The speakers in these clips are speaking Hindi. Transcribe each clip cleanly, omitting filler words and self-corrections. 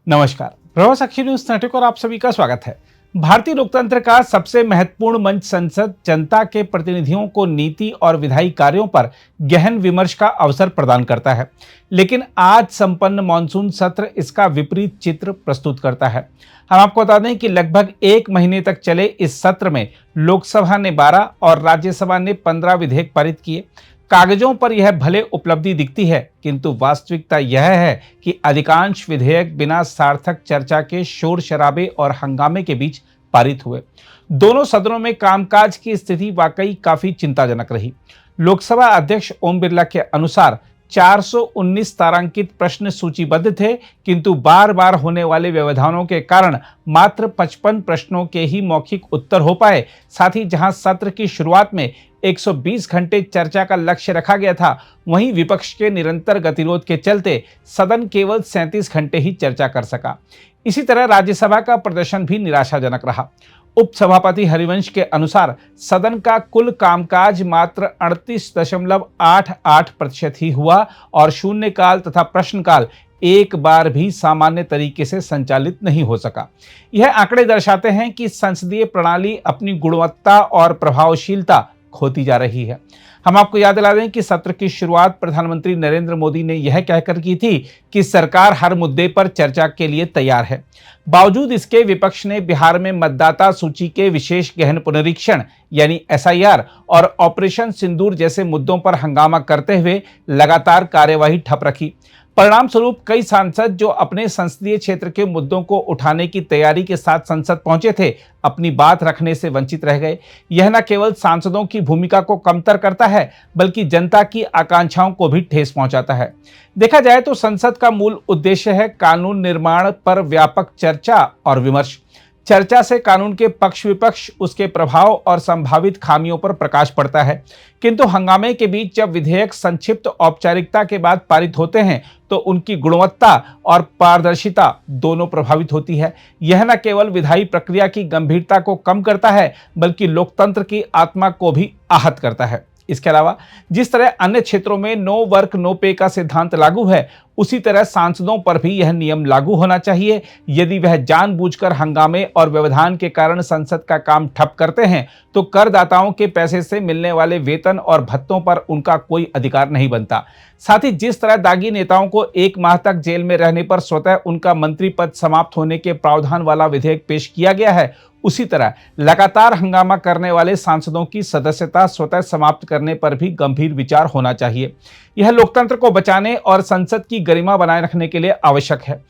नमस्कार, प्रभा साक्षी न्यूज नेटवर्क और आप सभी का स्वागत है। भारतीय लोकतंत्र का सबसे महत्वपूर्ण मंच संसद जनता के प्रतिनिधियों को नीति और विधायी कार्यों पर गहन विमर्श का अवसर प्रदान करता है, लेकिन आज संपन्न मॉनसून सत्र इसका विपरीत चित्र प्रस्तुत करता है। हम आपको बता दें कि लगभग एक महीने तक चले इस सत्र में लोकसभा ने 12 और राज्यसभा ने 15 विधेयक पारित किए। कागजों पर यह भले उपलब्धि दिखती है, किंतु वास्तविकता यह है कि अधिकांश विधेयक बिना सार्थक चर्चा के शोर शराबे और हंगामे के बीच पारित हुए। दोनों सदनों में कामकाज की स्थिति वाकई काफी चिंताजनक रही। लोकसभा अध्यक्ष ओम बिरला के अनुसार 419 तारांकित प्रश्न सूचीबद्ध थे, किंतु बार बार होने वाले व्यवधानों के कारण मात्र 55 प्रश्नों के ही मौखिक उत्तर हो पाए। साथ ही जहां सत्र की शुरुआत में 120 घंटे चर्चा का लक्ष्य रखा गया था, वहीं विपक्ष के निरंतर गतिरोध के चलते सदन केवल 37 घंटे ही चर्चा कर सका। इसी तरह राज्यसभा का प्रदर्शन भी निराशाजनक रहा। उपसभापति हरिवंश के अनुसार सदन का कुल कामकाज मात्र 38.88% ही हुआ और शून्यकाल तथा प्रश्नकाल एक बार भी सामान्य तरीके से संचालित नहीं हो सका। यह आंकड़े दर्शाते हैं कि संसदीय प्रणाली अपनी गुणवत्ता और प्रभावशीलता खोती जा रही है। हम आपको याद दिला दें कि सत्र की शुरुआत प्रधानमंत्री नरेंद्र मोदी ने यह कहकर की थी कि सरकार हर मुद्दे पर चर्चा के लिए तैयार है। बावजूद इसके विपक्ष ने बिहार में मतदाता सूची के विशेष गहन पुनरीक्षण यानी SIR और ऑपरेशन सिंदूर जैसे मुद्दों पर हंगामा करते हुए लगातार कार्यवाही ठप रखी। परिणाम स्वरूप कई सांसद जो अपने संसदीय क्षेत्र के मुद्दों को उठाने की तैयारी के साथ संसद पहुंचे थे, अपनी बात रखने से वंचित रह गए। यह न केवल सांसदों की भूमिका को कमतर करता है, बल्कि जनता की आकांक्षाओं को भी ठेस पहुंचाता है। देखा जाए तो संसद का मूल उद्देश्य है कानून निर्माण पर व्यापक चर्चा और विमर्श। चर्चा से कानून के पक्ष विपक्ष, उसके प्रभाव और संभावित खामियों पर प्रकाश पड़ता है। किंतु हंगामे के बीच जब विधेयक संक्षिप्त औपचारिकता के बाद पारित होते हैं, तो उनकी गुणवत्ता और पारदर्शिता दोनों प्रभावित होती है। यह न केवल विधायी प्रक्रिया की गंभीरता को कम करता है, बल्कि लोकतंत्र की आत्मा को भी आहत करता है। इसके अलावा जिस तरह अन्य क्षेत्रों में नो वर्क नो पे का सिद्धांत लागू है, उसी तरह सांसदों पर भी यह नियम लागू होना चाहिए। यदि वह जानबूझकर हंगामे और व्यवधान के कारण संसद का काम ठप करते हैं, तो करदाताओं के पैसे से मिलने वाले वेतन और भत्तों पर उनका कोई अधिकार नहीं बनता। साथ ही जिस तरह दागी नेताओं को 1 माह तक जेल में रहने पर स्वतः उनका मंत्री पद समाप्त होने के प्रावधान वाला विधेयक पेश किया गया है, उसी तरह लगातार हंगामा करने वाले सांसदों की सदस्यता स्वतः समाप्त करने पर भी गंभीर विचार होना चाहिए। यह लोकतंत्र को बचाने और संसद की गरिमा बनाए रखने के लिए आवश्यक है।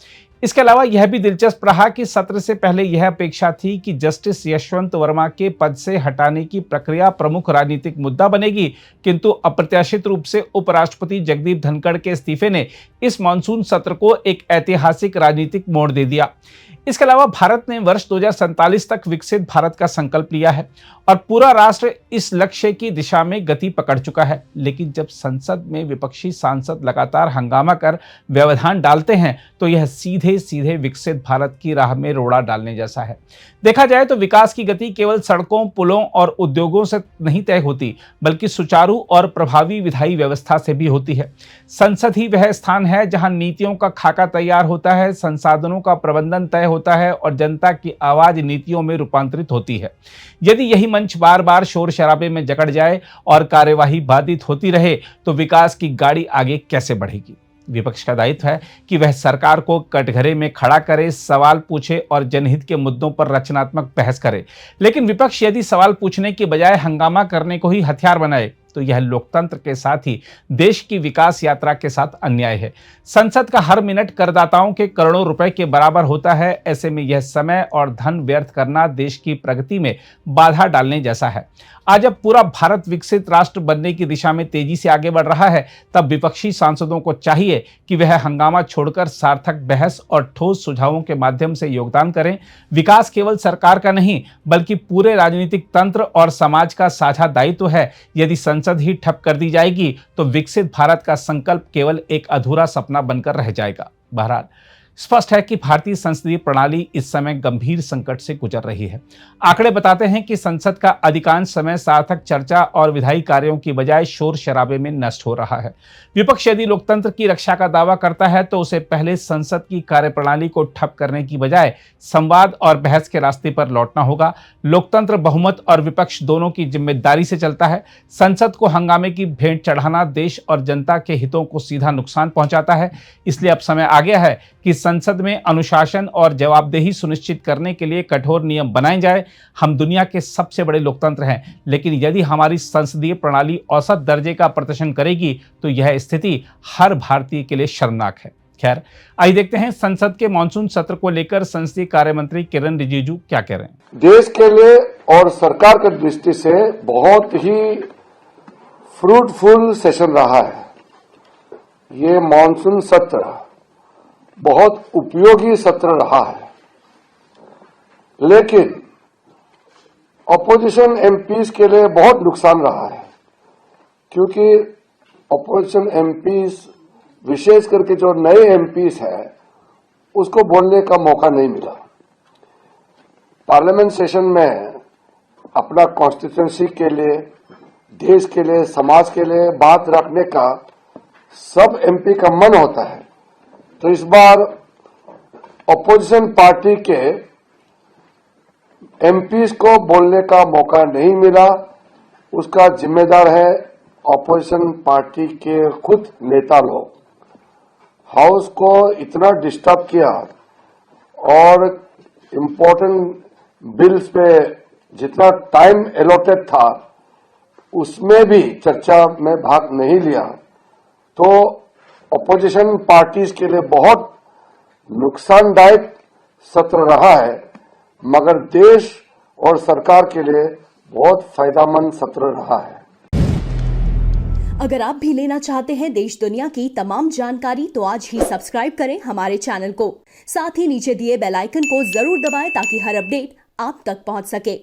इसके अलावा यह भी दिलचस्प रहा कि सत्र से पहले यह अपेक्षा थी कि जस्टिस यशवंत वर्मा के पद से हटाने की प्रक्रिया प्रमुख राजनीतिक मुद्दा बनेगी, किंतु अप्रत्याशित रूप से उपराष्ट्रपति जगदीप धनखड़ के इस्तीफे ने इस मॉनसून सत्र को एक ऐतिहासिक राजनीतिक मोड़ दे दिया। इसके अलावा भारत ने वर्ष 2047 तक विकसित भारत का संकल्प लिया है और पूरा राष्ट्र इस लक्ष्य की दिशा में गति पकड़ चुका है। लेकिन जब संसद में विपक्षी सांसद लगातार हंगामा कर व्यवधान डालते हैं, तो यह सीधे सीधे विकसित भारत की राह में रोड़ा डालने जैसा है। देखा जाए तो विकास की गति केवल सड़कों, पुलों और उद्योगों से नहीं तय होती, बल्कि सुचारू और प्रभावी विधायी व्यवस्था से भी होती है। संसद ही वह स्थान है जहां नीतियों का खाका तैयार होता है, संसाधनों का प्रबंधन तय होता है और जनता की आवाज नीतियों में रूपांतरित होती है। यदि यही मंच बार बार शोर शराबे में जकड़ जाए और कार्यवाही बाधित होती रहे, तो विकास की गाड़ी आगे कैसे बढ़ेगी? विपक्ष का दायित्व है कि वह सरकार को कटघरे में खड़ा करे, सवाल पूछे और जनहित के मुद्दों पर रचनात्मक बहस करे। लेकिन विपक्ष यदि सवाल पूछने की बजाय हंगामा करने को ही हथियार बनाए, तो यह लोकतंत्र के साथ ही देश की विकास यात्रा के साथ अन्याय है। संसद का हर मिनट करदाताओं के करोड़ों रुपए के बराबर होता है। ऐसे में यह समय और धन व्यर्थ करना देश की प्रगति में बाधा डालने जैसा है। आज जब पूरा भारत विकसित राष्ट्र बनने की दिशा में तेजी से आगे बढ़ रहा है, तब विपक्षी सांसदों को चाहिए कि वह हंगामा छोड़कर सार्थक बहस और ठोस सुझावों के माध्यम से योगदान करें। विकास केवल सरकार का नहीं, बल्कि पूरे राजनीतिक तंत्र और समाज का साझा दायित्व है। यदि संसद ही ठप कर दी जाएगी, तो विकसित भारत का संकल्प केवल एक अधूरा सपना बनकर रह जाएगा। बहरहाल स्पष्ट है कि भारतीय संसदीय प्रणाली इस समय गंभीर संकट से गुजर रही है। आंकड़े बताते हैं कि संसद का अधिकांश समय सार्थक चर्चा और विधायी कार्यों की बजाय शोर शराबे में नष्ट हो रहा है। विपक्ष यदि लोकतंत्र की रक्षा का दावा करता है तो उसे पहले संसद की कार्यप्रणाली को ठप करने की बजाय संवाद और बहस के रास्ते पर लौटना होगा। लोकतंत्र बहुमत और विपक्ष दोनों की जिम्मेदारी से चलता है। संसद को हंगामे की भेंट चढ़ाना देश और जनता के हितों को सीधा नुकसान पहुंचाता है। इसलिए अब समय आ गया है कि संसद में अनुशासन और जवाबदेही सुनिश्चित करने के लिए कठोर नियम बनाए जाए। हम दुनिया के सबसे बड़े लोकतंत्र हैं, लेकिन यदि हमारी संसदीय प्रणाली औसत दर्जे का प्रदर्शन करेगी तो यह स्थिति हर भारतीय के लिए शर्मनाक है। खैर, आइए देखते हैं संसद के मानसून सत्र को लेकर संसदीय कार्य मंत्री किरण रिजिजू क्या कह रहे हैं। देश के लिए और सरकार की दृष्टि से बहुत ही फ्रूटफुल सेशन रहा है। ये मानसून सत्र बहुत उपयोगी सत्र रहा है, लेकिन अपोजिशन एमपीज के लिए बहुत नुकसान रहा है, क्योंकि अपोजिशन एमपीज विशेष करके जो नए एमपीज है उसको बोलने का मौका नहीं मिला। पार्लियामेंट सेशन में अपना कॉन्स्टिट्यूंसी के लिए, देश के लिए, समाज के लिए बात रखने का सब एमपी का मन होता है। तो इस बार अपोजिशन पार्टी के एमपीज को बोलने का मौका नहीं मिला। उसका जिम्मेदार है अपोजिशन पार्टी के खुद नेता लोग। हाउस को इतना डिस्टर्ब किया और इम्पोर्टेंट बिल्स पे जितना टाइम एलोटेड था उसमें भी चर्चा में भाग नहीं लिया, तो अपोजिशन पार्टीज के लिए बहुत नुकसानदायक सत्र रहा है, मगर देश और सरकार के लिए बहुत फायदेमंद सत्र रहा है। अगर आप भी लेना चाहते हैं देश दुनिया की तमाम जानकारी तो आज ही सब्सक्राइब करें हमारे चैनल को। साथ ही नीचे दिए बेल आइकन को जरूर दबाएं ताकि हर अपडेट आप तक पहुंच सके।